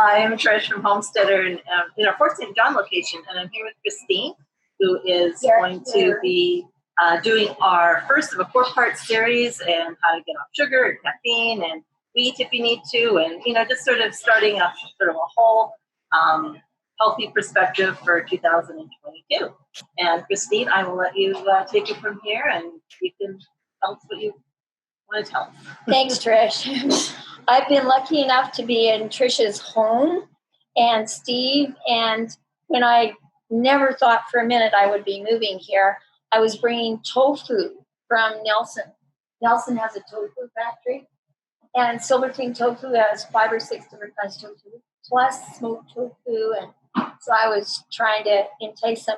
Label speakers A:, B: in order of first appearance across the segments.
A: Hi, I'm Trish from Homesteader in our Fort St. John location, and I'm here with Christine, who is going to be doing our first of a 4-part series and how to get off sugar and caffeine and wheat if you need to, and just sort of starting up sort of a whole healthy perspective for 2022. And Christine, I will let you take it from here, and you can tell us what you want to tell us.
B: Thanks, Trish. I've been lucky enough to be in Trish's home and Steve, and when I never thought for a minute I would be moving here, I was bringing tofu from Nelson. Nelson has a tofu factory, and Silver King Tofu has 5 or 6 different kinds of tofu, plus smoked tofu, and so I was trying to entice them.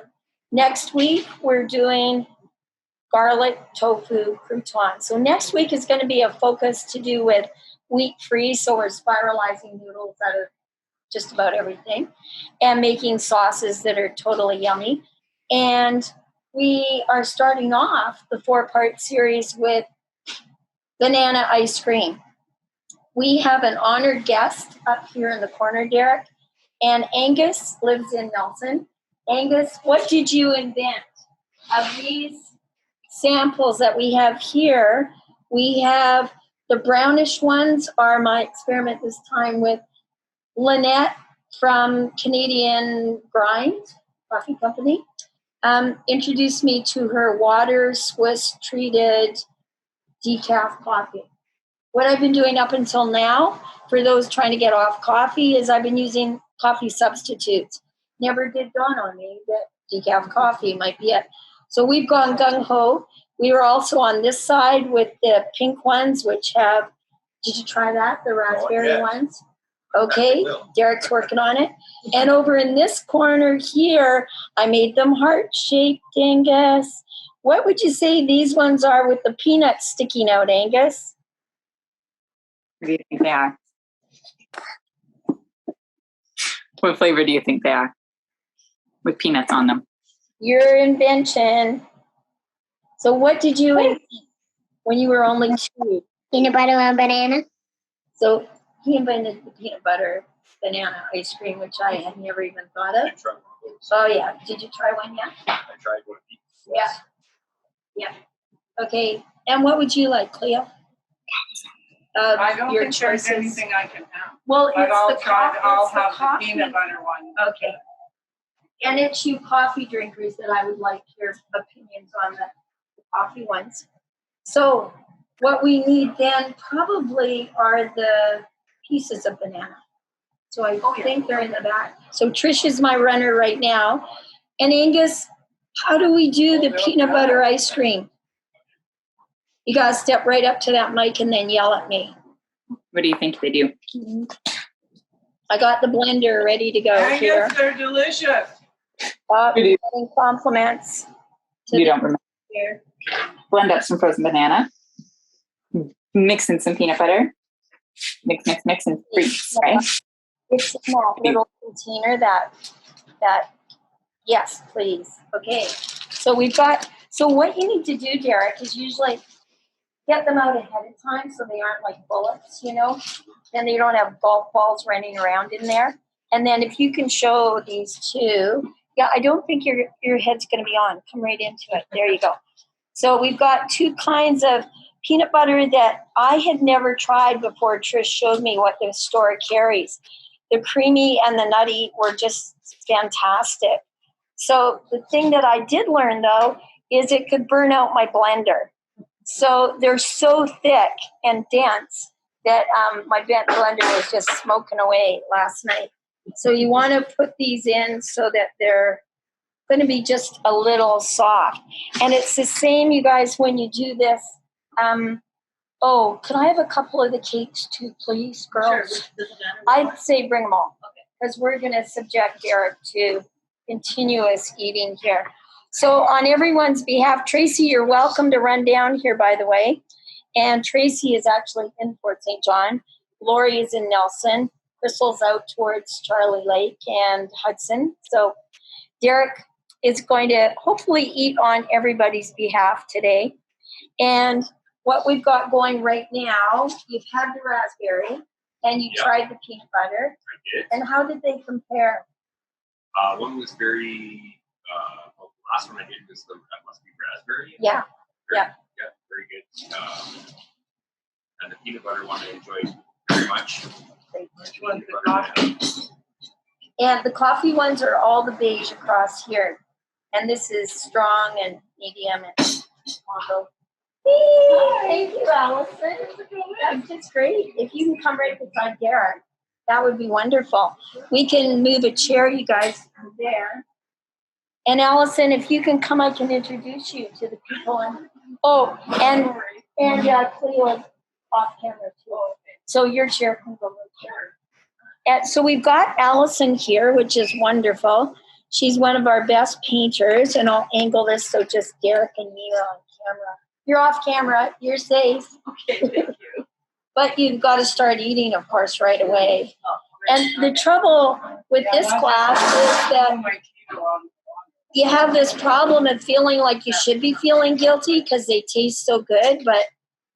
B: Next week, we're doing garlic tofu crouton. So next week is going to be a focus to do with wheat-free, so we're spiralizing noodles out of just about everything and making sauces that are totally yummy. And we are starting off the 4-part series with banana ice cream. We have an honored guest up here in the corner, Derek, and Angus lives in Nelson. Angus, what did you invent? Of these samples that we have here, we have the brownish ones are my experiment this time with Lynette from Canadian Grind Coffee Company. Introduced me to her water Swiss treated decaf coffee. What I've been doing up until now for those trying to get off coffee is I've been using coffee substitutes. Never did dawn on me that decaf coffee might be it. So we've gone gung-ho. We were also on this side with the pink ones, which have, did you try that? The raspberry ones? Okay, Derek's working on it. And over in this corner here, I made them heart-shaped, Angus. What would you say these ones are with the peanuts sticking out, Angus?
C: What do you think they are? What flavor do you think they are? With peanuts on them.
B: Your invention. So what did you invent when you were only 2?
D: Peanut butter and banana.
B: So he invented the peanut butter banana ice cream, which I had never even thought of. Oh, yeah. Did you try one yet?
E: I tried one.
B: Yeah. Yeah. Okay. And what would you like, Cleo?
F: I don't
B: your
F: think
B: choices.
F: there's anything I can have.
B: Well,
F: But I'll
B: it's the
F: try.
B: coffee.
F: I'll
B: It's the
F: have
B: coffee.
F: the peanut butter one.
B: Okay. And it's you coffee drinkers that I would like your opinions on the coffee ones. So what we need then probably are the pieces of banana. So I think they're in the back. So Trish is my runner right now. And Angus, how do we do the peanut butter ice cream? You got to step right up to that mic and then yell at me.
C: What do you think they do?
B: I got the blender ready to go here.
F: Angus, they're delicious.
B: Getting compliments.
C: You don't remember.
B: Here.
C: Blend up some frozen banana. Mix in some peanut butter. Mix, and freeze, right?
B: It's in that little container that, yes, please. Okay. So we've got, so what you need to do, Derek, is usually get them out ahead of time so they aren't like bullets, Then they don't have golf balls running around in there. And then if you can show these 2, yeah, I don't think your head's going to be on. Come right into it. There you go. So we've got 2 kinds of peanut butter that I had never tried before Trish showed me what the store carries. The creamy and the nutty were just fantastic. So the thing that I did learn, though, is it could burn out my blender. So they're so thick and dense that my blender was just smoking away last night. So you want to put these in so that they're going to be just a little soft. And it's the same, you guys, when you do this. Could I have a couple of the cakes too, please, girls?
A: Sure.
B: I'd say bring them all, because we're going to subject Derek to continuous eating here. So on everyone's behalf, Tracy, you're welcome to run down here, by the way. And Tracy is actually in Fort St. John. Lori is in Nelson. Crystal's out towards Charlie Lake and Hudson. So Derek is going to hopefully eat on everybody's behalf today. And what we've got going right now, you've had the raspberry. And you tried the peanut butter.
D: I did.
B: And how did they compare?
D: One was very, well, the last one I did was that must be raspberry.
B: Yeah.
D: Yeah, very good. And the peanut butter one I enjoyed very much.
F: Which one's the coffee?
B: And the coffee ones are all the beige across here. And this is strong and medium and combo. Thank you, Allison. That's just great. If you can come right beside Derek, that would be wonderful. We can move a chair, you guys, there. And Allison, if you can come, I can introduce you to the people. And Cleo's off camera too. So your chair can go right there. And so we've got Allison here, which is wonderful. She's one of our best painters, and I'll angle this so just Derek and me are on camera. You're off camera. You're safe.
F: Okay, thank you.
B: But you've got to start eating, of course, right away. And the trouble with this class is that you have this problem of feeling like you should be feeling guilty because they taste so good, but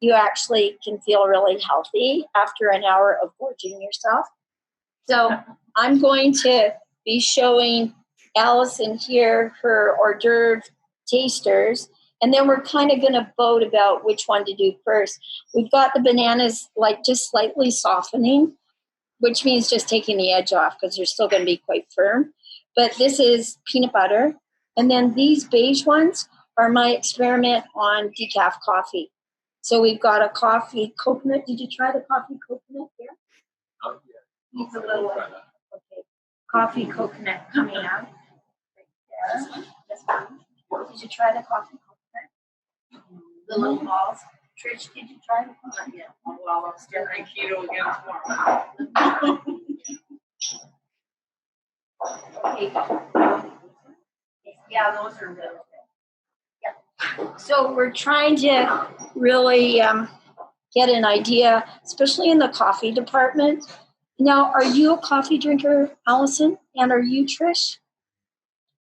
B: you actually can feel really healthy after an hour of gorging yourself. So I'm going to be showing Allison here her hors d'oeuvre tasters, and then we're kind of going to vote about which one to do first. We've got the bananas like just slightly softening, which means just taking the edge off because they're still going to be quite firm. But this is peanut butter. And then these beige ones are my experiment on decaf coffee. So we've got a coffee coconut. Did you try the coffee coconut here?
D: Oh, yeah.
B: He's a little okay. Coffee coconut coming out. Right there. This one. Did you try the coffee coconut? The little balls. Trish, did you try the coconut?
F: Yeah. Oh, well, I'm starting keto again tomorrow.
B: Okay. Yeah, those are really good. Yeah. So we're trying to really get an idea, especially in the coffee department. Now, are you a coffee drinker, Allison? And are you, Trish?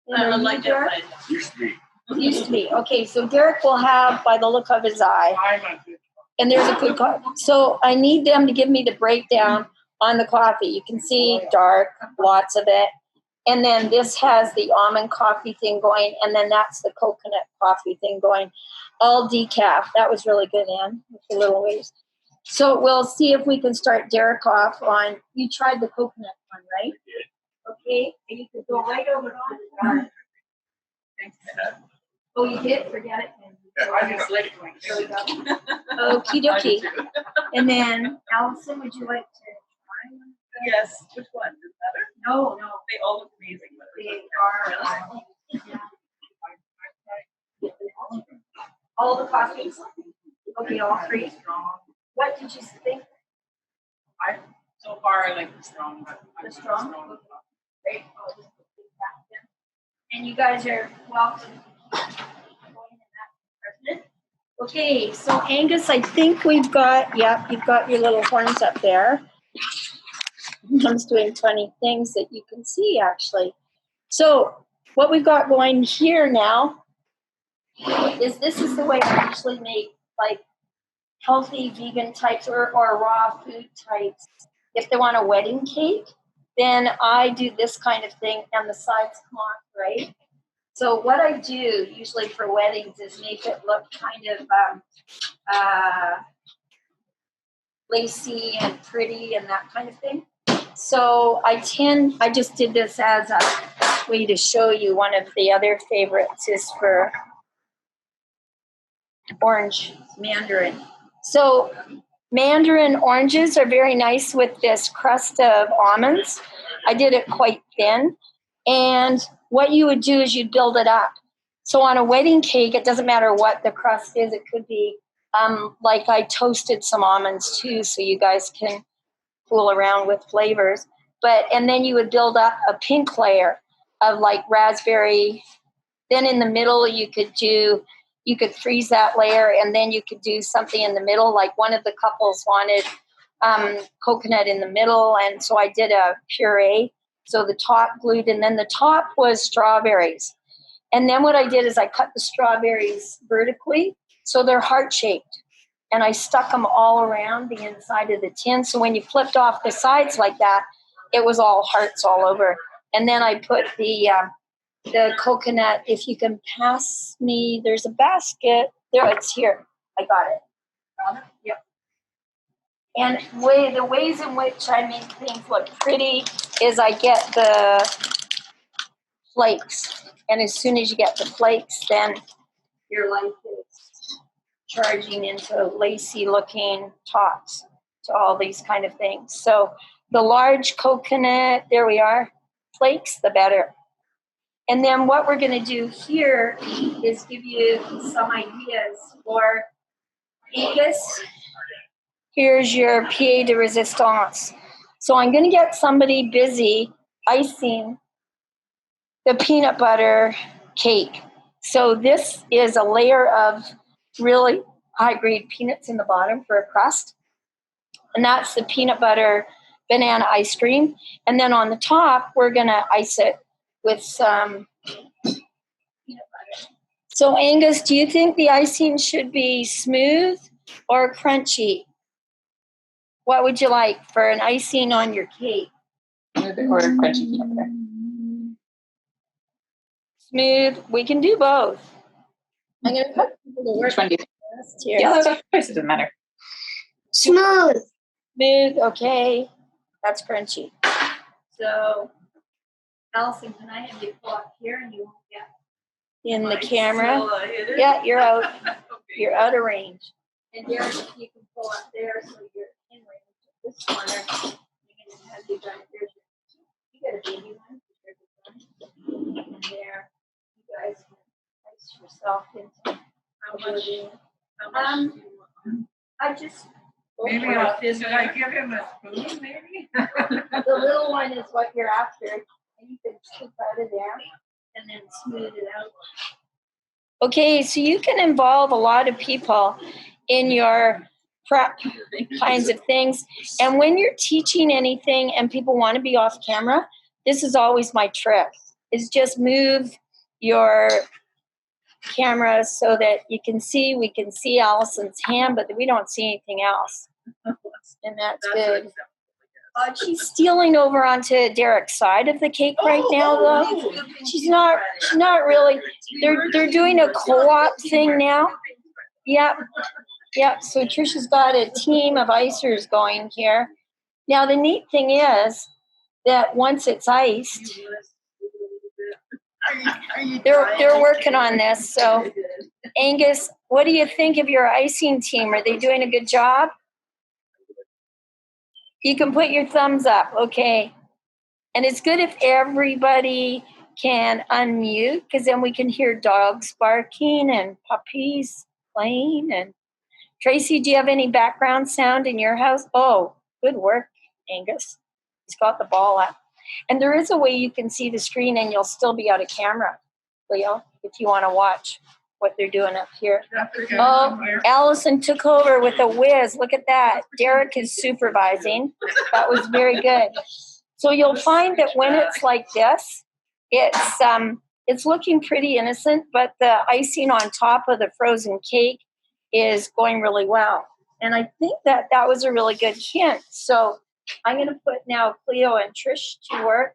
B: And
A: I
B: are you,
A: like
B: Derek?
A: it.
D: Used to be.
B: Used to be. Okay, so Derek will have, by the look of his eye,
F: I'm a good
B: and there's a good coffee. So I need them to give me the breakdown on the coffee. You can see dark, lots of it. And then this has the almond coffee thing going, and then that's the coconut coffee thing going. All decaf. That was really good, Ann, with the little waves. So we'll see if we can start Derek off on, you tried the coconut one, right? Okay, and you could go right over to the garden.
F: Thanks.
B: Oh, you did? Forget it.
F: I just like going.
B: There we go. Okie dokie. And then, Allison, would you like to try one?
F: Yes. Which one? Is better?
B: No.
F: They all look amazing. But
B: They are. All the coffees? Okay, all three. What did you think?
F: So far, I like the strong. But
B: The strong? Great. I'll just put these back in. And you guys are welcome. Okay, so Angus, I think we've got, you've got your little horns up there. I'm just doing funny things that you can see, actually. So what we've got going here now is this is the way I actually make, like, healthy vegan types or raw food types. If they want a wedding cake, then I do this kind of thing, and the sides come off, right? So what I do usually for weddings is make it look kind of lacy and pretty and that kind of thing. So I just did this as a way to show you. One of the other favorites is for orange Mandarin. So Mandarin oranges are very nice with this crust of almonds. I did it quite thin. And what you would do is you'd build it up. So on a wedding cake, it doesn't matter what the crust is. It could be like I toasted some almonds too, so you guys can fool around with flavors. And then you would build up a pink layer of like raspberry. Then in the middle, you could freeze that layer, and then you could do something in the middle. Like one of the couples wanted coconut in the middle, and so I did a puree. So the top glued, and then the top was strawberries. And then what I did is I cut the strawberries vertically, so they're heart-shaped. and I stuck them all around the inside of the tin. So when you flipped off the sides like that, it was all hearts all over. And then I put the coconut. If you can pass me, there's a basket. There, it's here. I got it. Yep. And the ways in which I make things look pretty is I get the flakes. And as soon as you get the flakes, then your life is charging into lacy looking tops to all these kind of things. So the large coconut, there we are, flakes, the better. And then what we're going to do here is give you some ideas for Angus. Here's your pied de resistance. So I'm going to get somebody busy icing the peanut butter cake. So this is a layer of really high-grade peanuts in the bottom for a crust. And that's the peanut butter banana ice cream. And then on the top, we're going to ice it with some peanut butter. So Angus, do you think the icing should be smooth or crunchy? What would you like for an icing on your cake?
C: Smooth or crunchy peanut butter?
B: Smooth. We can do both. I'm going to put people to work.
C: Which one do you think?
B: Here.
C: Yeah, that's of course, it doesn't matter.
B: Smooth. Smooth, okay. That's crunchy. So, Allison, can I have you pull up here and you won't get in the camera? Yeah, you're out. You're out of range. And Derek, if you can pull up there so you're in range of this corner, I'm going to have you done. You got a baby one. And there, you guys can place yourself into
F: How much do you
B: I just
F: maybe should I give him a spoon, maybe?
B: the little one is what you're after, and you can scoop out of there and then smooth it out. Okay, so you can involve a lot of people in your prep kinds of things. And when you're teaching anything and people want to be off camera, this is always my trick, is just move your camera so that we can see Allison's hand, but we don't see anything else. And that's good. She's stealing over onto Derek's side of the cake right now, though. She's not really. They're doing a co-op thing now. Yep. So Trisha's got a team of icers going here. Now the neat thing is that once it's iced, they're working on this. So Angus, what do you think of your icing team? Are they doing a good job? You can put your thumbs up, okay. And it's good if everybody can unmute, because then we can hear dogs barking and puppies playing. And Tracy, do you have any background sound in your house? Oh, good work, Angus. He's got the ball up. And there is a way you can see the screen and you'll still be out of camera, Leo, if you want to watch what they're doing up here. Oh, Allison took over with a whiz. Look at that. Derek is supervising. That was very good. So you'll find that when it's like this, it's looking pretty innocent, but the icing on top of the frozen cake is going really well. And I think that was a really good hint. So I'm going to put now Cleo and Trish to work,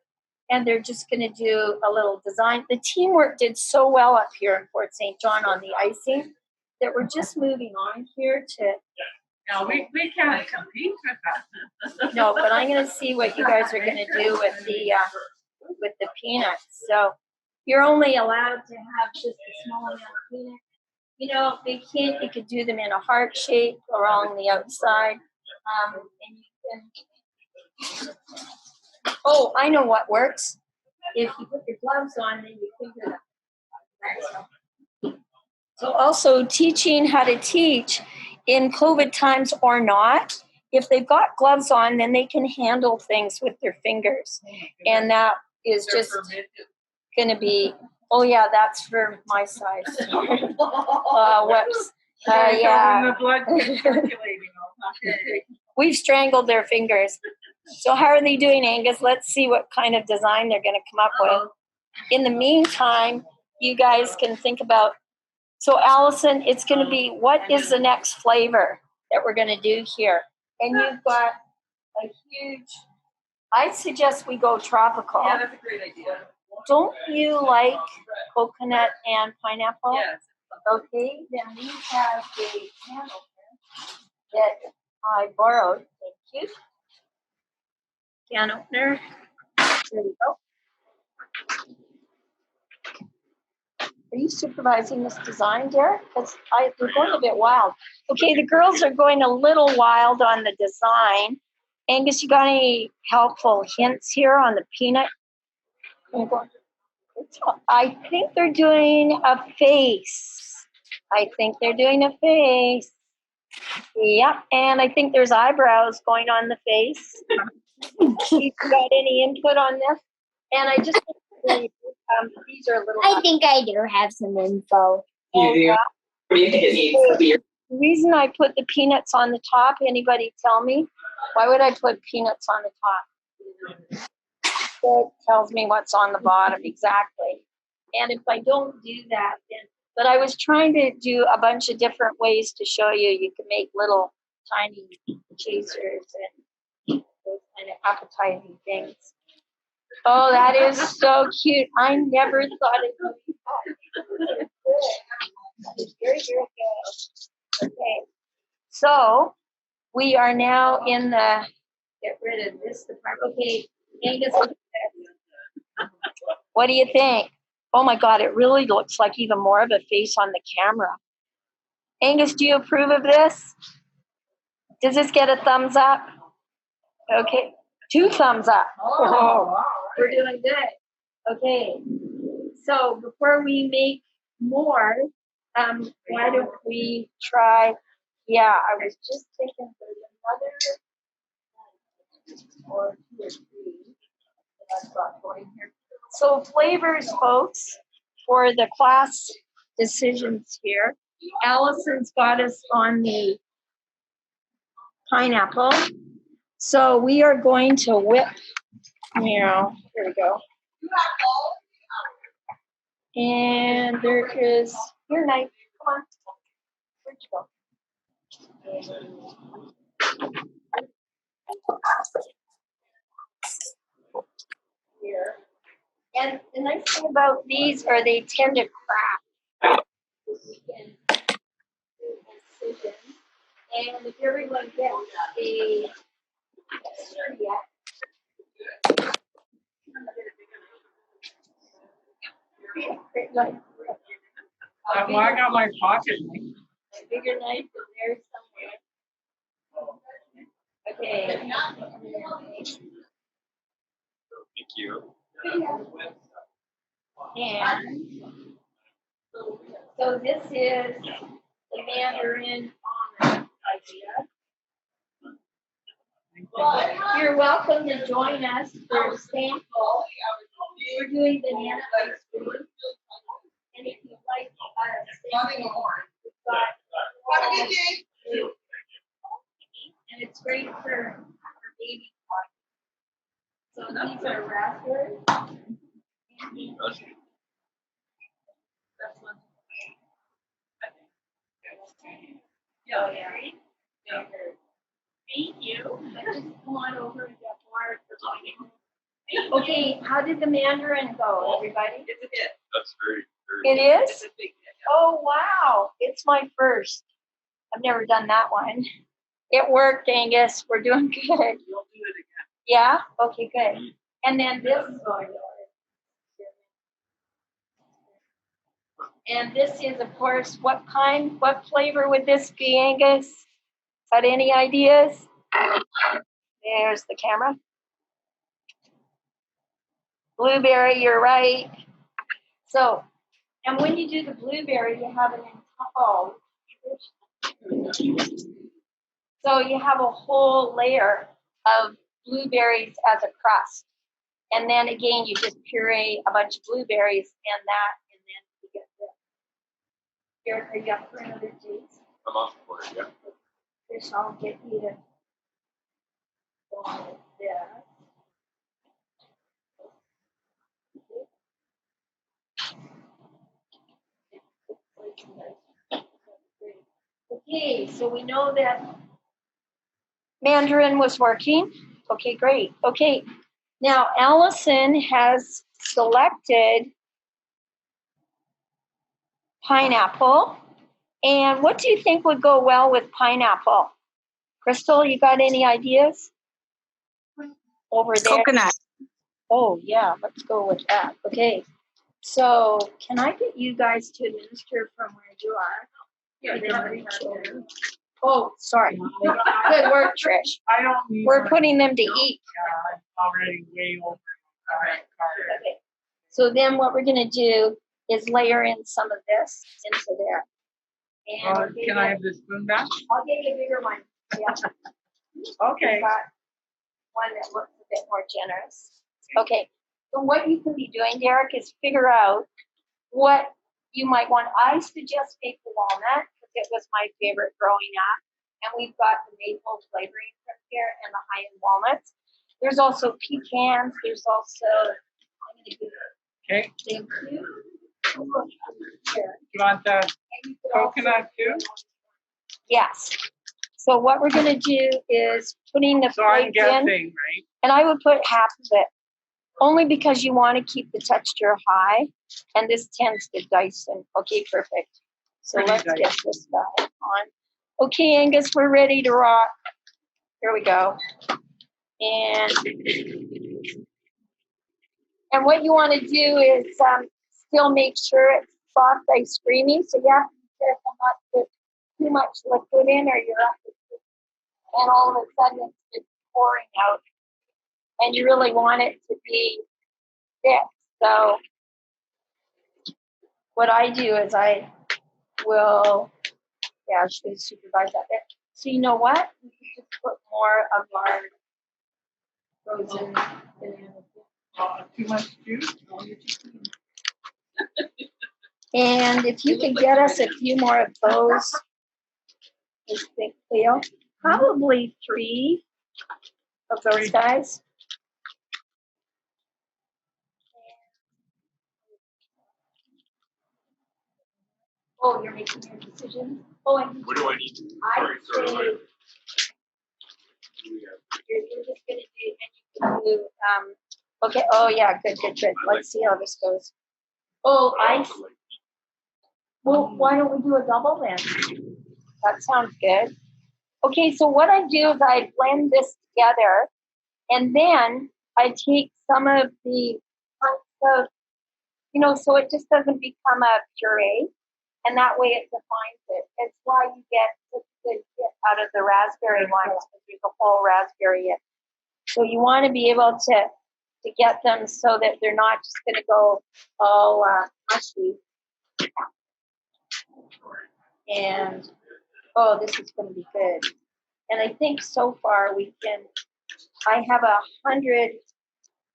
B: and they're just going to do a little design. The teamwork did so well up here in Fort St. John on the icing that we're just moving on here to.
F: No, we can't compete with that.
B: No, but I'm going to see what you guys are going to do with the peanuts. So you're only allowed to have just a small amount of peanuts. You know, you could do them in a heart shape along the outside. And you can. Oh, I know what works. If you put your gloves on, then you figure it out. So also teaching how to teach in COVID times or not, if they've got gloves on, then they can handle things with their fingers. And that is just going to be, oh yeah, that's for my size. Whoops. Yeah.
F: The blood is circulating.
B: We've strangled their fingers. So how are they doing, Angus? Let's see what kind of design they're going to come up with. In the meantime, you guys can think about, so Allison, it's going to be, what is the next flavor? that we're going to do here. And you've got a huge, I suggest we go tropical.
F: Yeah, that's a great idea.
B: Don't you like coconut and pineapple?
F: Yes.
B: Okay, then we have a candle here that I borrowed. Thank you. Can opener. There we go. Are you supervising this design, Derek? Because we're going a bit wild. Okay, the girls are going a little wild on the design. Angus, you got any helpful hints here on the peanut? I think they're doing a face. I think they're doing a face. Yep, and I think there's eyebrows going on the face. You got any input on this? And I just these are a little.
E: I think I do have some info.
C: You do. What do you think it needs to be?
B: The reason I put the peanuts on the top, anybody tell me? Why would I put peanuts on the top? It tells me what's on the bottom, exactly. And if I don't do that, then, but I was trying to do a bunch of different ways to show you. You can make little tiny chasers and those kind of appetizing things. Oh, that is so cute. I never thought it would be that. Very, very good. Okay. So we are now in the, get rid of this department. Okay, Angus, look at this. What do you think? Oh my God, it really looks like even more of a face on the camera. Angus, do you approve of this? Does this get a thumbs up? Okay, 2 thumbs up.
F: Oh,
B: We're doing good. Okay, so before we make more, why don't we try? Yeah, I was just thinking there's another or 2 or 3 that I've got going here. So flavors, folks, for the class decisions here. Allison's got us on the pineapple. So we are going to whip, here we go. And there is your knife. Come on. Where'd you go? Here. And the nice thing about these are they tend to crack. And if everyone gets a
F: well, I got my pocket.
B: a bigger knife is there somewhere. Okay.
D: Thank you.
B: And so this is the Mandarin almond idea. You're welcome to join us for a sample. We're doing banana ice cream. And if you'd like a sample, we've got and it's great for baby parties. So these are raspberries. That's one. Oh, yeah. Thank you. Just come on over and get more for joining. Okay, how did the Mandarin go, everybody?
F: It's a hit.
D: That's very.
B: It is?
F: It's a big hit.
B: Oh, wow. It's my first. I've never done that one. It worked, Angus. We're doing good.
F: We'll do it again.
B: Yeah? Okay, good. And then this is going on. And this is, of course, what flavor would this be, Angus? Got any ideas? There's the camera. Blueberry, you're right. So, and when you do the blueberry, you have so you have a whole layer of blueberries as a crust. And then again, you just puree a bunch of blueberries and then you get this. Here, are you up for another taste?
D: I'm off for it, yeah.
B: Fish, I'll get you to go on with this. Okay, so we know that Mandarin was working. Okay, great. Okay, now Allison has selected pineapple. And what do you think would go well with pineapple? Crystal, you got any ideas? Over there.
C: Coconut.
B: Oh, yeah, let's go with that. Okay. So, can I get you guys to administer from where you are?
F: Yeah,
B: They
F: they
B: have
F: have
B: three
F: it
B: children. Oh, sorry. Good work, Trish.
F: I don't need.
B: We're
F: one.
B: putting them to eat.
F: Yeah, I'm already way over.
B: Okay. So then what we're gonna do is layer in some of this into there. And
F: Can I have this spoon back?
B: I'll get you a bigger one. Yeah.
F: Okay.
B: We've got one that looks a bit more generous. Okay. So what you can be doing, Derek, is figure out what you might want. I suggest maple walnut because it was my favorite growing up. And we've got the maple flavoring from here and the high-end walnuts. There's also pecans. There's also, I'm going to do
F: Okay.
B: thank you.
F: You want the coconut too?
B: Yes. So what we're going to do is putting the
F: So I'm
B: flakes
F: guessing,
B: in,
F: right?
B: and I would put half of it, only because you want to keep the texture high, and this tends to dice in. Okay, perfect. So
F: Pretty
B: let's
F: dicey.
B: get this guy on. Okay, Angus, we're ready to rock. Here we go. And what you want to do is still make sure it's soft ice creamy. So you have to be careful not to put too much liquid in, or you're up to, and all of a sudden it's just pouring out. And you really want it to be thick. So what I do is I will, yeah, I should supervise that there. So you know what? We can just put more of our frozen bananas.
F: Too much juice?
B: And if you could get us a few more of those, this big Cleo, probably 3 of those guys. Oh, you're making your decision? Oh, and
D: What do I need?
B: I
D: Sorry,
B: say
D: sorry.
B: you're just gonna do, and you can do, okay, oh yeah, good. Let's see how this goes. Oh, well, why don't we do a double then? That sounds good. Okay, so what I do is I blend this together, and then I take some of the chunks of, so it just doesn't become a puree, and that way it defines it. It's why you get such a good hit out of the raspberry ones, because there's a whole raspberry in. So you want to be able to get them so that they're not just going to go all mushy. And oh, this is going to be good. And I think so far I have 100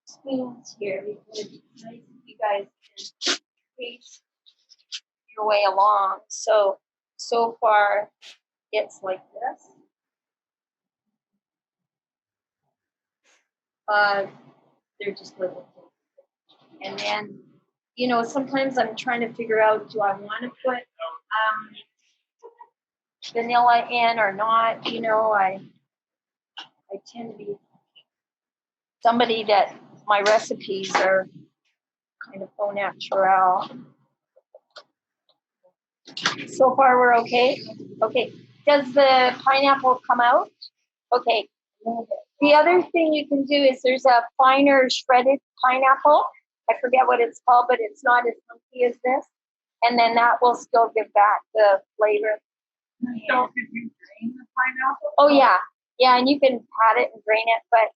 B: spoons here. It's nice if you guys can taste your way along. So far it's like this. They're just little things. And then, sometimes I'm trying to figure out, do I want to put vanilla in or not? I tend to be somebody that my recipes are kind of au naturel. So far we're okay? Okay. Does the pineapple come out? Okay. The other thing you can do is there's a finer shredded pineapple. I forget what it's called, but it's not as funky as this. And then that will still give back the flavor.
F: So could you drain the pineapple?
B: Oh yeah. Yeah, and you can pat it and drain it. But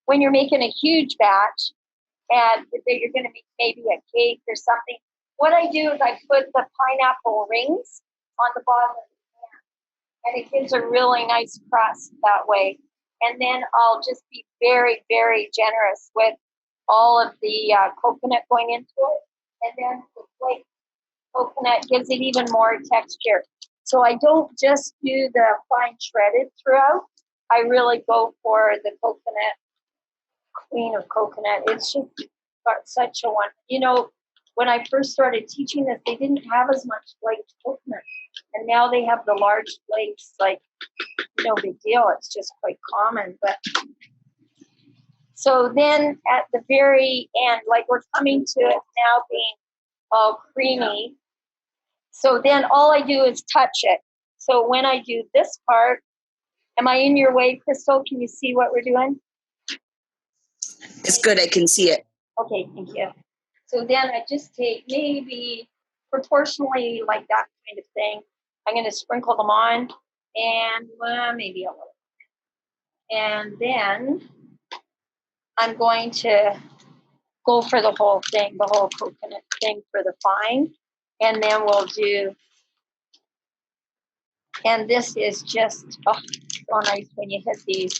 B: when you're making a huge batch and that you're going to make maybe a cake or something, what I do is I put the pineapple rings on the bottom of the pan, and it gives a really nice crust that way. And then I'll just be very, very generous with all of the coconut going into it. And then the flake coconut gives it even more texture. So I don't just do the fine shredded throughout. I really go for the coconut, queen of coconut. It's just got such a one. when I first started teaching this, they didn't have as much flaked coconut. And now they have the large flakes, like, no big deal. It's just quite common. But so then at the very end, like we're coming to it now being all creamy. So then all I do is touch it. So when I do this part, am I in your way, Crystal? Can you see what we're doing?
G: It's good. I can see it.
B: Okay, thank you. So then I just take maybe proportionally like that kind of thing. I'm going to sprinkle them on and maybe a little. And then I'm going to go for the whole thing, the whole coconut thing for the fine. And then we'll do, and this is just, oh, so nice when you hit these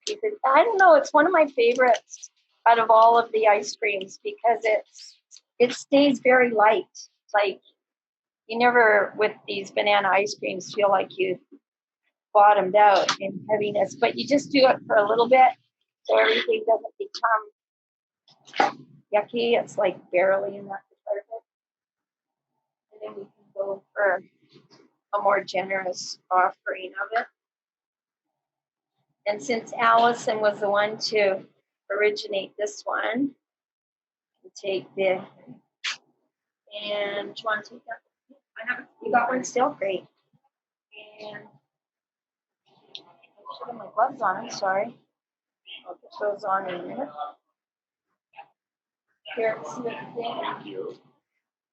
B: pieces. I don't know, it's one of my favorites out of all of the ice creams because it stays very light. Like you never, with these banana ice creams, feel like you bottomed out in heaviness, but you just do it for a little bit so everything doesn't become yucky. It's like barely enough to start it. And then we can go for a more generous offering of it. And since Allison was the one to originate this one, we'll take the, and do you want to take that? I have it. You got one still? Great. And I should have my gloves on, I'm sorry. I'll put those on in a minute. Here, see what you think.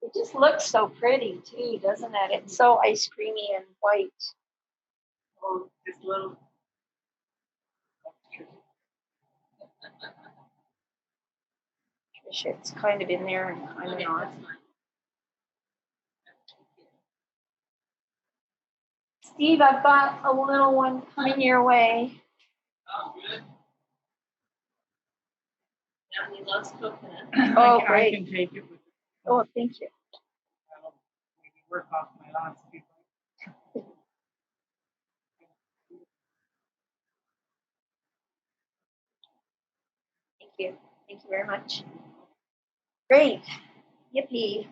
B: It just looks so pretty too, doesn't it? It's so ice creamy and white.
F: Oh, just little.
B: It's kind of in there and kind of not. Steve, I've got a little one coming your way.
F: Oh, good. Emily loves coconut.
B: Oh,
H: I
B: great.
H: can take it with
B: Oh, thank you.
H: maybe work off my last people.
B: Thank you. Thank you very much. Great. Yippee.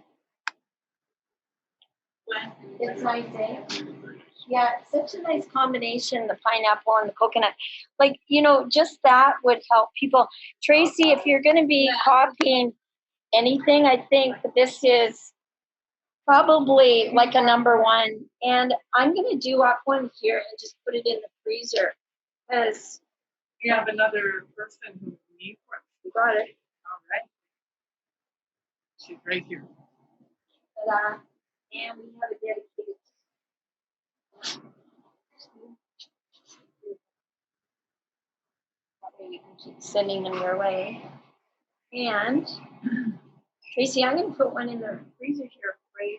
B: It's nice, eh? Yeah, it's such a nice combination, the pineapple and the coconut. Like, you know, just that would help people. Tracy, if you're going to be copying anything, I think this is probably like a number one. And I'm going to do up one here and just put it in the freezer because
H: You have another person who needs one.
B: you got it.
H: All right. She's right here.
B: And we have a dedicated. That way we can keep sending them your way. And Tracy, I'm going to put one in the freezer here for you.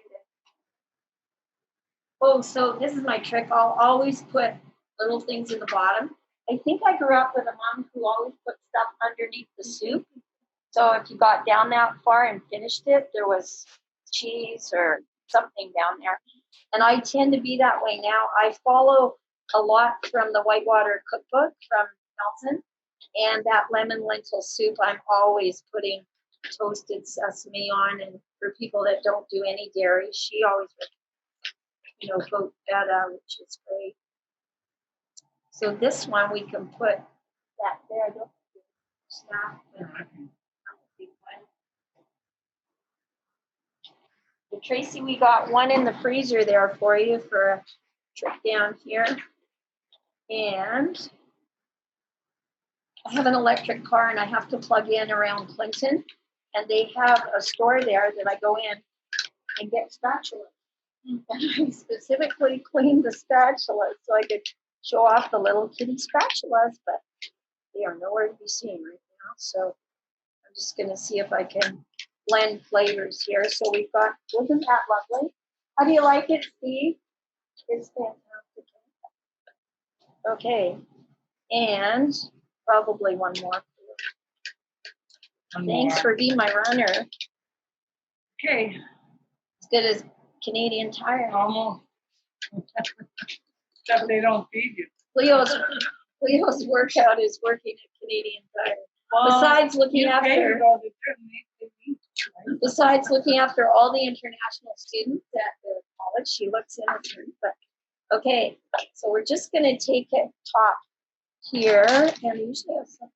B: Oh, so this is my trick. I'll always put little things in the bottom. I think I grew up with a mom who always put stuff underneath the soup. So if you got down that far and finished it, there was cheese or something down there. And I tend to be that way now. I follow a lot from the Whitewater cookbook from Nelson. And that lemon lentil soup, I'm always putting toasted sesame on. And for people that don't do any dairy, she always, you know, goat feta, which is great. So this one we can put that there. Don't snap. So Tracy, we got one in the freezer there for you for a trip down here. And I have an electric car and I have to plug in around Clinton. And they have a store there that I go in and get spatulas. And I specifically cleaned the spatulas so I could show off the little kitty spatulas, but they are nowhere to be seen right now. So I'm just going to see if I can blend flavors here. So we've got, wasn't that lovely? How do you like it, Steve? It's fantastic. Okay. And probably one more. Thanks for being my runner.
H: Okay.
B: As good as Canadian Tire.
H: Almost. Except they don't feed you.
B: Leo's workout is working at Canadian Tire.
H: Well,
B: Besides looking
H: you pay
B: after.
H: to go to gym, they
B: Besides looking after all the international students at the college, she looks in her turn. But okay, so we're just going to take it top here, and usually have some.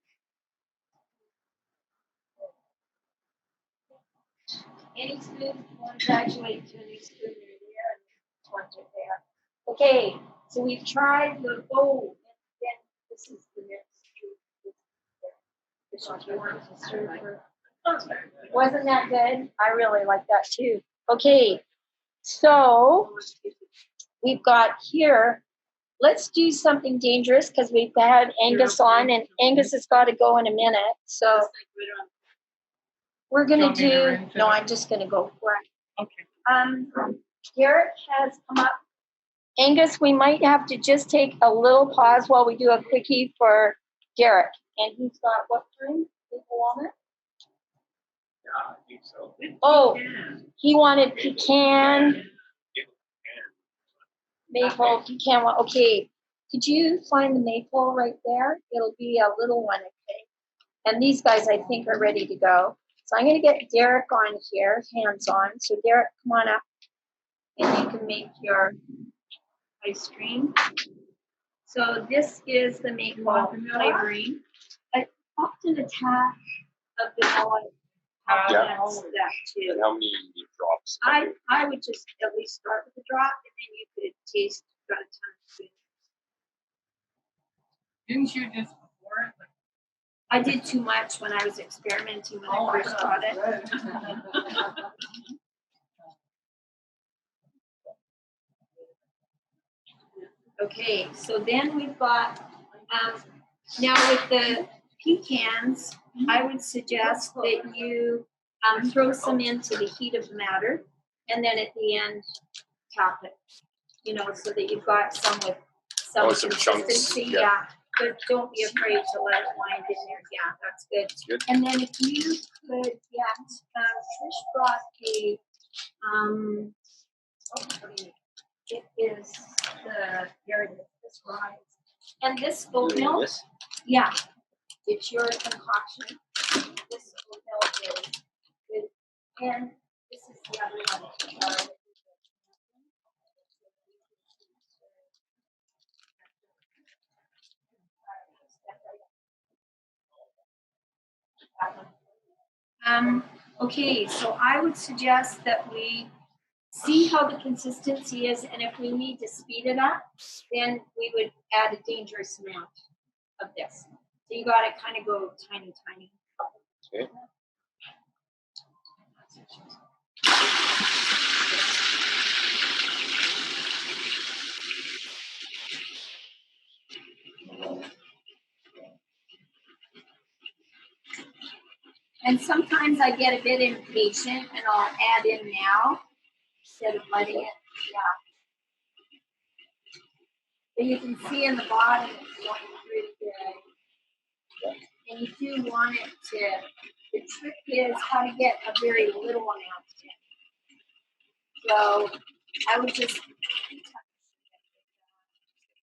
B: Any students who want to graduate to a new student there, and ones are there. Okay, so we've tried the bowl, and then this is the next street. Wasn't that good? I really like that too. Okay, so we've got here, let's do something dangerous because we've had Angus on, and Angus has got to go in a minute. So we're gonna do, no, I'm just gonna go for it.
H: Okay.
B: Garrett has come up. Angus, we might have to just take a little pause while we do a quickie for Garrett. And he's got what fruit? Maple walnut?
D: Yeah, I think so.
B: Oh, he wanted pecan, maple, pecan. Okay, could you find the maple right there? It'll be a little one, I think. And these guys, I think, are ready to go. So I'm going to get Derek on here, hands on. So Derek, come on up, and you can make your ice cream. So this is the maple flavoring. I often attach a vanilla that too.
D: And how many drops?
B: I would just at least start with a drop, and then you could taste. Got a ton of food.
F: Didn't you just before it?
B: I did too much when I was experimenting when I first taught it. Okay, so then we've got, now with the pecans, I would suggest that you throw some into the heat of the matter, and then at the end, top it, so that you've got some with some consistency.
D: Chunks. Yeah.
B: But don't be afraid to let it wind in there. Yeah, that's good. And then if you could get, Trish brought it is here it is, this rise. And this oat milk, yeah, it's your concoction. This oat milk is good. And this is the other one. Okay, so I would suggest that we see how the consistency is, and if we need to speed it up, then we would add a dangerous amount of this. So you got to kind of go tiny, tiny.
D: Okay.
B: And sometimes I get a bit impatient and I'll add in now instead of letting it, And you can see in the bottom it's going pretty good. And you do want it to, the trick is how to get a very little amount in. So I would just,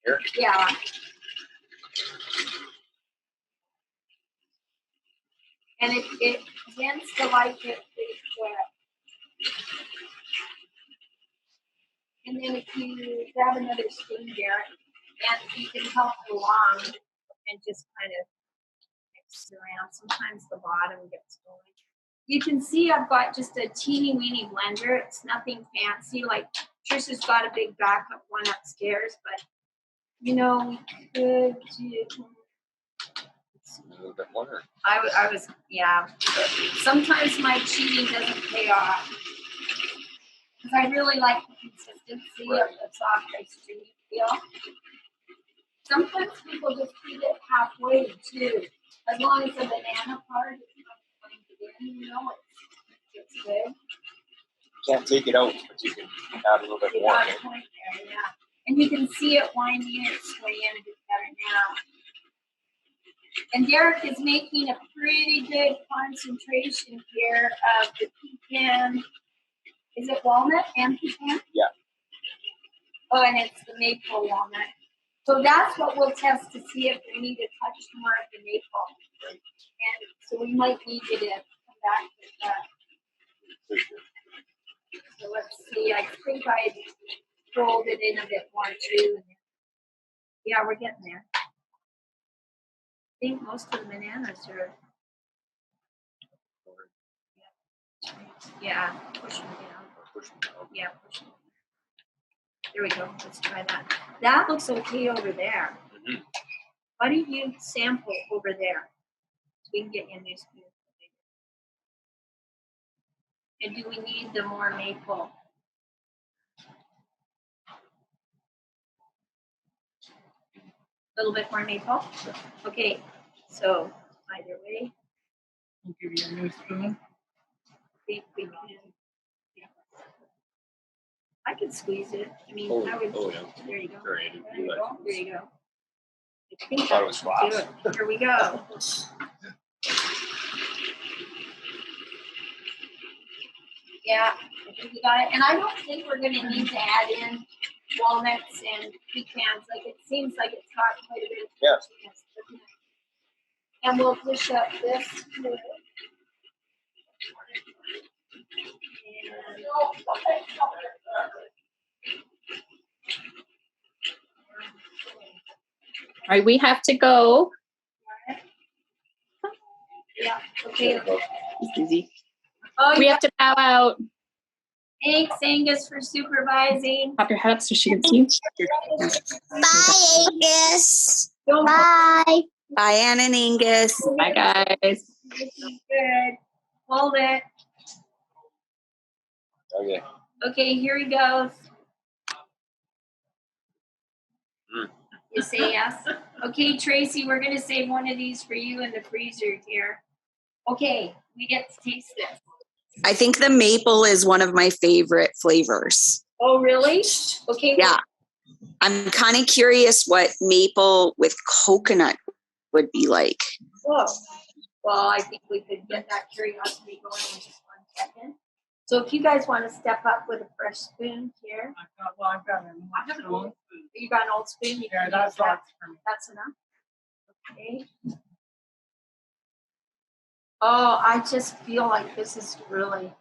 D: Here?
B: Yeah. And it begins to like it pretty quick. And then if you grab another spoon there, and you can help it along and just kind of mix it around. Sometimes the bottom gets going. You can see I've got just a teeny weeny blender. It's nothing fancy. Like Trisha's got a big backup one upstairs, but we could do.
D: A little bit more.
B: I was, yeah. Sometimes my cheating doesn't pay off. Because I really like the consistency of the soft ice cream feel. Sometimes people just eat it halfway too. As long as the banana part is not going to get in, it's good.
D: Can't take it out, but you can add a little bit more.
B: Got a point there, yeah. And you can see it winding its way in a bit better now. And Derek is making a pretty good concentration here of the pecan. Is it walnut and pecan?
D: Yeah.
B: Oh, and it's the maple walnut. So that's what we'll test to see if we need to touch more of the maple. And so we might need you to come back with So let's see, I think I rolled it in a bit more too. Yeah, we're getting there. I think most of the bananas are. Yeah, push them down. Yeah, push them. There we go. Let's try that. That looks okay over there. Why don't you sample over there? So we can get you a new spoon. And do we need the more maple? A little bit more maple? Okay, so either way,
H: I'll give you a new spoon.
B: I think we can. I could squeeze it. I mean,
D: Oh,
B: I would.
D: oh, yeah.
B: There you go.
D: Sorry, I didn't
B: There
D: do
B: you
D: that.
B: go. There you go. I think
D: Thought it was
B: that
D: glass.
B: should do it. Here we go. Yeah, I think we got it. And I don't think we're going to need to add in walnuts and pecans. Like it seems like it's got quite a bit of crunchiness. And we'll push up this too.
C: All right, we have to go.
B: Yeah, okay.
C: It's easy.
B: Oh,
C: We
B: yeah.
C: have to bow out.
B: Thanks, Angus, for supervising.
C: Pop your head up so she can see you.
G: Bye, Angus.
B: Don't
E: Bye.
G: Bye, Ann and Angus.
C: Bye, guys.
B: Good. Hold it.
D: Okay.
B: Okay, here he goes.
D: Mm.
B: You say yes? Okay, Tracy, we're going to save one of these for you in the freezer here. Okay, we get to taste this.
G: I think the maple is one of my favorite flavors.
B: Oh, really? Okay.
G: Yeah. I'm kind of curious what maple with coconut would be like.
B: Whoa. Well, I think we could get that curiosity going in just 1 second. So if you guys want to step up with a fresh spoon here.
H: I've got an old spoon.
B: You got an old spoon? You
H: Yeah,
B: can
H: that's
B: use that.
H: lots for me.
B: That's enough. Okay. Oh, I just feel like this is really,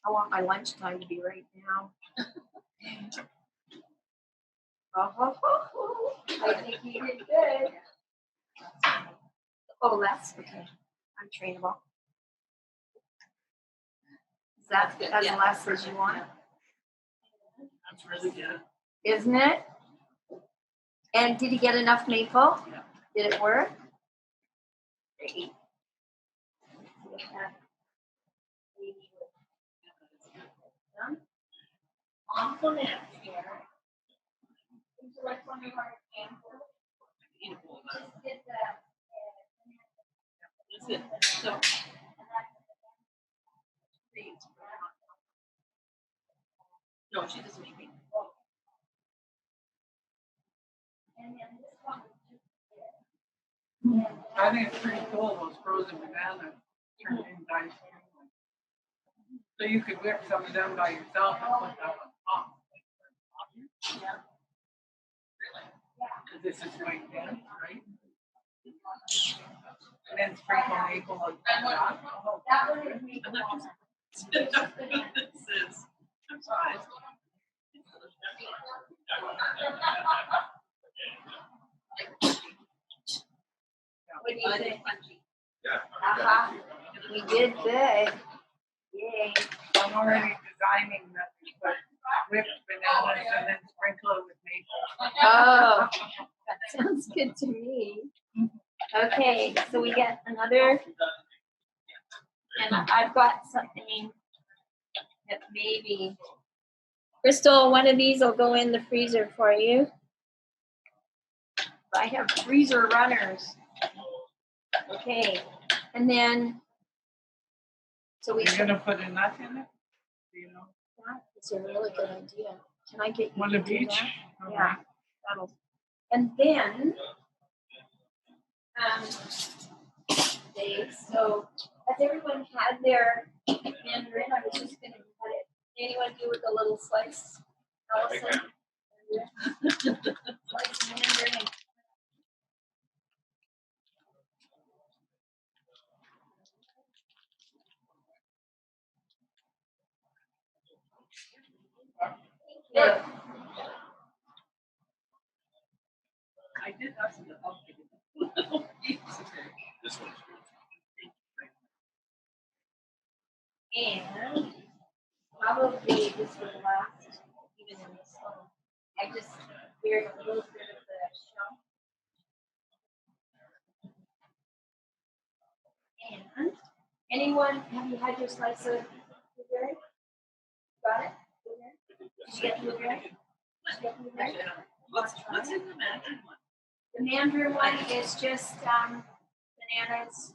B: I want my lunchtime to be right now. Oh, I think you did good. Oh, that's okay. I'm trainable. Is that as less as you want?
H: That's really good.
B: Isn't it? And did you get enough maple?
H: Yeah.
B: Did it work? Great. Compliments here. Would you like one of our samples? Just get that. That's it. So. No, she doesn't make me. And then this one is just
H: I think it's pretty cool, those frozen bananas turned into ice cream. So you could whip some of them by yourself and put that on top. Because this is white then, right? And then sprinkle maple on top.
B: that one is me.
F: This is. I'm surprised.
B: What do you think?
D: Yeah.
B: Uh-huh. We did good. Yay.
H: I'm already designing that we put whipped bananas and then sprinkle it with maple.
B: Oh, that sounds good to me. Okay, so we get another, and I've got something that maybe, Crystal, one of these will go in the freezer for you. I have freezer runners. Okay, and then, so we
H: You're gonna put a nut in it? You know,
B: that is a really good idea. Can I get you
H: one
B: to
H: of
B: do
H: each?
B: that?
H: Okay.
B: Yeah, that'll. And then, okay, so has everyone had their Mandarin? I was just gonna cut it. Anyone do with a little slice? Allison? Slice Mandarin. Yeah.
H: I did have some pumpkin.
D: This one's
B: And probably this would last even in the sun. I just cleared a little bit of the shell. And anyone, have you had your slice of blueberry? Got it? Blueberry? Did you get blueberry? Did you get blueberry?
A: What's in the Mandarin one?
B: The Mandarin one is just bananas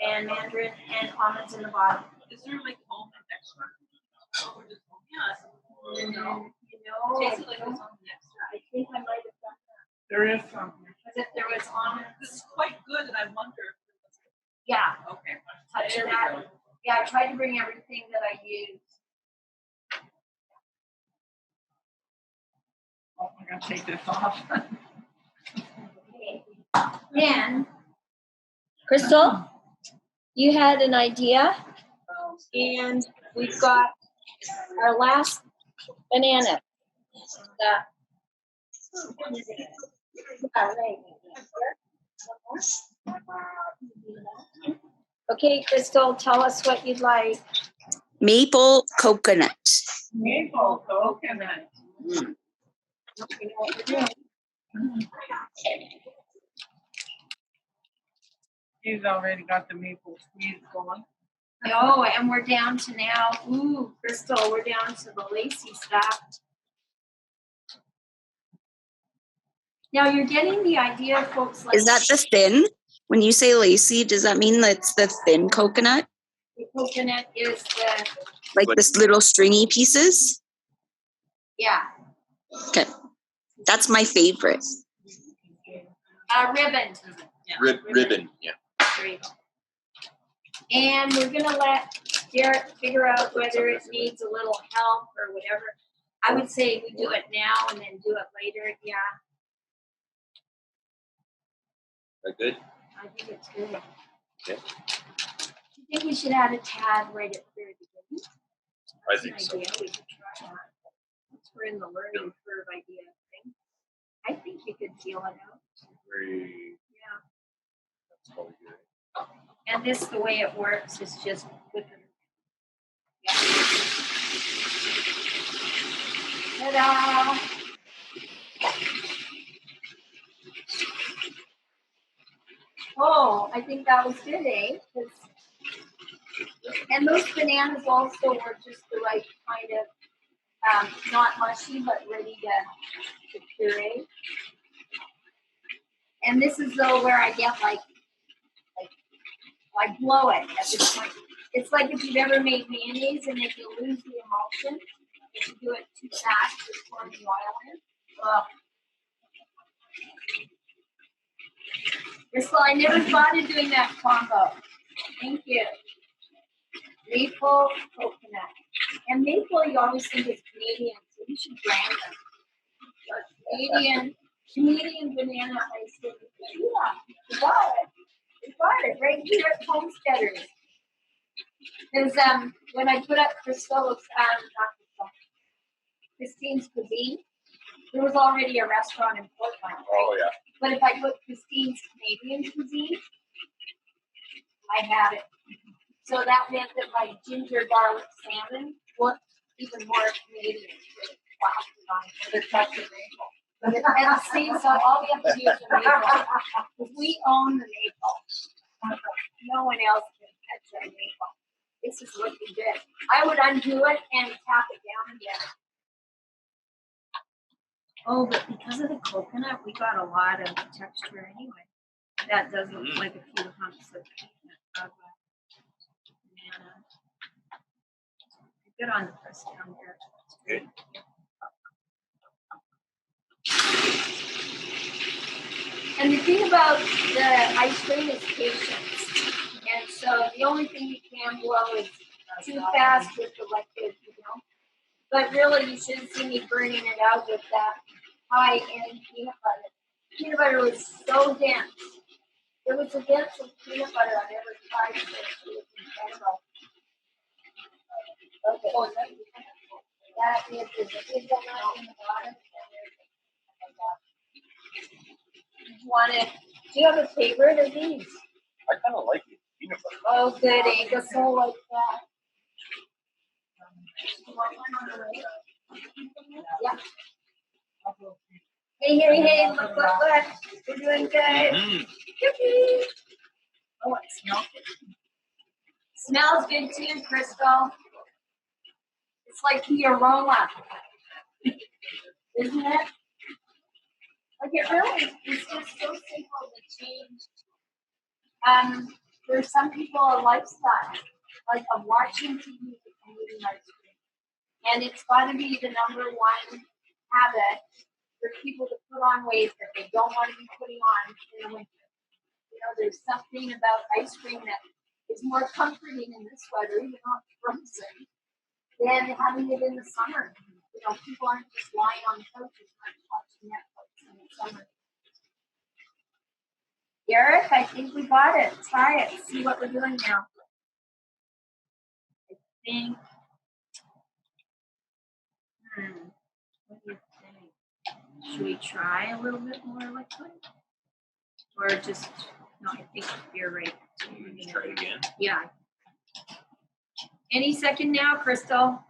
B: and Mandarin and almonds in the bottom.
A: Is there like almond extra? Or just
B: You know,
A: tastes it like it's almond extra.
B: I think I might have done that.
H: There is some.
B: Because if there was almonds,
A: This is quite good, and I wonder if it was
B: yeah,
A: okay.
B: touch
A: There we
B: that.
A: go.
B: Yeah, I tried to bring everything that I used.
H: Oh, I gotta take this off.
B: Okay. Then, Crystal, you had an idea, and we've got our last banana. Okay, Crystal, tell us what you'd like.
G: Maple coconut.
H: Maple coconut.
B: You know what we're doing.
H: He's already got the maple squeeze going.
B: Oh, and we're down to now, ooh, Crystal, we're down to the lacy stuff. Now you're getting the idea, folks. Like
G: Is that the thin? When you say lacy, does that mean that's the thin coconut?
B: the coconut is the,
G: Like this little stringy pieces?
B: yeah,
G: Okay. That's my favorite.
B: ribbon.
A: Yeah.
D: ribbon. Yeah.
B: There you go. And we're gonna let Derek figure out whether it needs a little help or whatever. I would say we do it now and then do it later. Yeah,
D: That good?
B: I think it's good.
D: Yeah.
B: Do you think we should add a tad right at the very beginning?
D: I
B: That's
D: think
B: an
D: so.
B: idea. We could try that. Since we're in the learning curve idea thing. I think you could feel it out.
D: Very.
B: Yeah.
D: That's probably good.
B: And this, the way it works, is just whip it. Yeah. Ta-da! Oh, I think that was good, eh? 'Cause- And those bananas also were just the right kind of, not mushy, but ready to puree. And this is though where I get like I blow it at this point. It's like if you've ever made mayonnaise and if you lose the emulsion, if you do it too fast, just pour the oil in. Ugh. Crystal, I never thought of doing that combo. Thank you. Maple coconut. And maple, you always think is Canadian, so you should brand them. Canadian banana ice cream. Yeah, you got it. You got it right here at Homesteaders. Because when I put up Christine's Cuisine, there was already a restaurant in Portland. Right?
D: Oh yeah.
B: But if I put Christine's Canadian Cuisine, I had it. So that meant that my ginger garlic salmon looked even more Canadian. They're touching maple. And the same, so all we have to do is the maple. If we own the maple, no one else can touch that maple. This is looking good. I would undo it and tap it down again. Oh, but because of the coconut, we got a lot of texture anyway. That does look like a few humps of banana. Good on the press down here.
D: Good.
B: And the thing about the ice cream is patience. And so the only thing you can blow is too fast with the liquid, you know. But really, you should see me burning it out with that high-end peanut butter. Peanut butter was so dense. It was the densest peanut butter I've ever tried. It was incredible. Okay. That is the hazelnut in the bottom. You want it? Do you have a favorite of these?
D: I kind of like it. Peanut butter.
B: Oh, good. Angus will like that. Yeah. Hey, look. We're doing good. Yippee. Oh, it smells good. Smells good too, Crystal. It's like the aroma, isn't it? Like it really, it's just so simple to change. There's some people a lifestyle, like of watching TV and eating ice cream. And it's got to be the number one habit for people to put on weight that they don't want to be putting on in the winter. You know, there's something about ice cream that is more comforting in this weather, even though it's frozen, than having it in the summer. You know, people aren't just lying on the couches watching Netflix in the summer. Eric, I think we got it. Try it. See what we're doing now. I think. What do you think? Should we try a little bit more liquid? Or just, no, I think you're right.
D: Just try it again.
B: Yeah. Any second now, Crystal.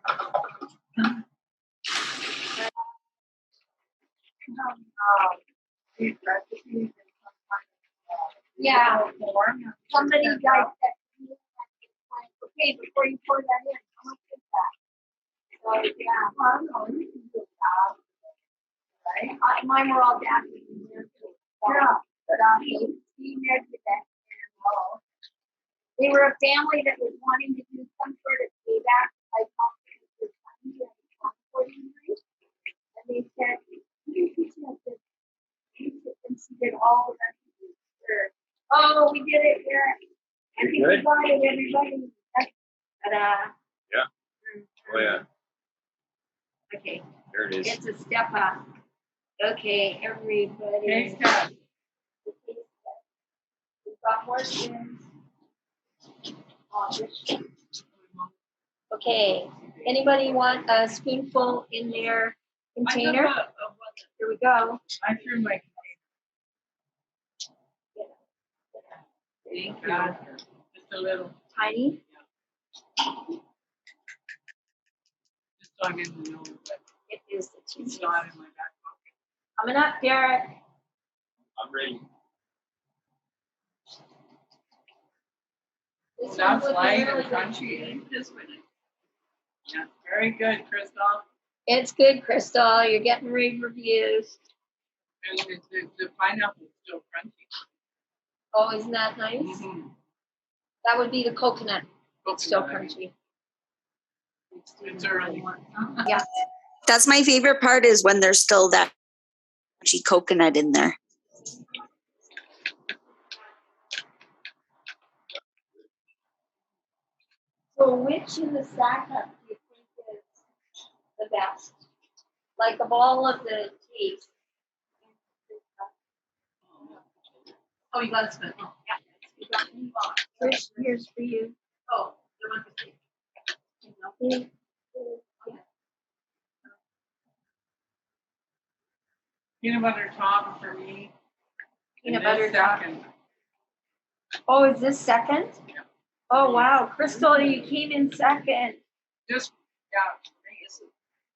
B: Yeah. Somebody got that. Okay, before you pour that in, how much is that? So, yeah, I don't know. You can do that. Right? Mine were all down. Yeah. They were a family that was wanting to do some sort of payback by talking to their son and transporting him. And they said, and she did all the rest of it. Sure. Oh, we did it here. I think we got it, everybody. Ta-da.
D: Yeah. Oh yeah.
B: Okay.
D: There it is.
B: It's a step up. Okay, everybody.
H: Taste test.
B: We've got more spoons. Okay. Anybody want a spoonful in their container? Here we go.
H: I threw my
B: Thank
H: container. Just a little.
B: Tiny.
H: Just so I'm in the know, but
B: It is the
H: it's
B: cheese.
H: not in my back pocket.
B: Coming up, Derek.
D: I'm ready.
B: This
H: Sounds
B: one's looking
H: light
B: really
H: and
B: good.
H: crunchy. Yeah, very good, Crystal.
B: It's good, Crystal. You're getting rave reviews.
H: And the pineapple is still crunchy.
B: Oh, isn't that nice?
H: Mm-hmm.
B: That would be the coconut. It's still crunchy.
H: It's early.
B: Yeah.
G: That's my favorite part is when there's still that crunchy coconut in there.
B: So which in the stack up do you think is the best? Like of all of the taste. Oh, you got a spoon. Oh, yeah. You got me. Here's for you. Oh, the one for you.
H: Peanut butter top for me.
B: Peanut
H: And
B: butter
H: this
B: top.
H: second.
B: Oh, is this second?
H: Yeah.
B: Oh, wow. Crystal, you came in second.
H: Just, yeah.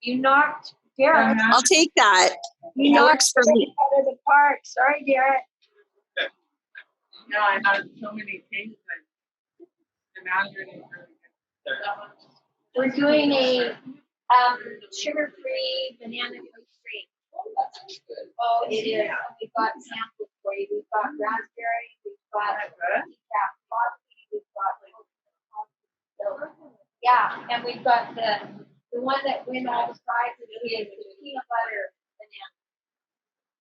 B: You knocked Derek.
G: I'll take that.
B: You
G: That
B: knocked
G: works for me.
B: out of the park. Sorry, Derek.
H: Yeah, I had so many tastes. The Mandarin is really good.
B: We're doing a sugar-free banana ice cream. Oh, it is. We've got samples for you. We've got raspberry. We've got decaf coffee. We've got yeah, and we've got the one that win all the prizes is the peanut butter banana.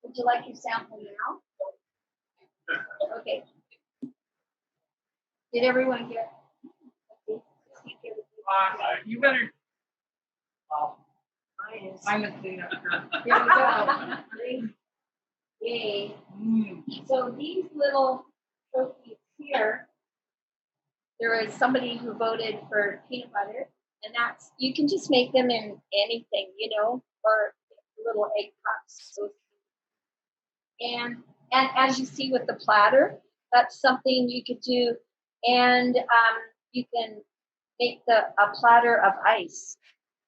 B: Would you like your sample now? Okay. Did everyone get? Okay.
H: You better.
B: Nice.
H: I'm a cleanup girl.
B: Here we go. Yay. So these little trophies here, there was somebody who voted for peanut butter, And that's, you can just make them in anything, you know, or little egg puffs. So, and as you see with the platter, that's something you could do. And you can make a platter of ice.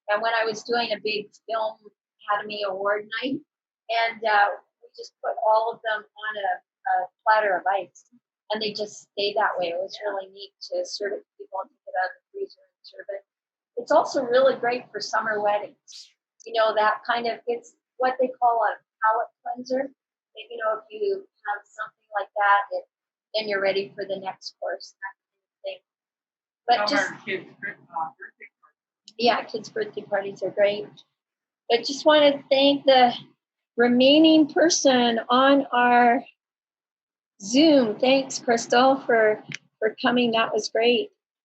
B: And when I was doing a big film Academy Award night, and we just put all of them on a platter of ice, and they just stayed that way. It was really neat to serve it to people and take it out of the freezer and serve it. It's also really great for summer weddings. You know, that kind of, it's what they call a palate cleanser. You know, if you have something like that, then you're ready for the next course, that kind of thing. But just,
H: kids' birthday parties.
B: yeah, kids' birthday parties are great. But just want to thank the remaining person on our Zoom. Thanks, Crystal, for coming. That was great.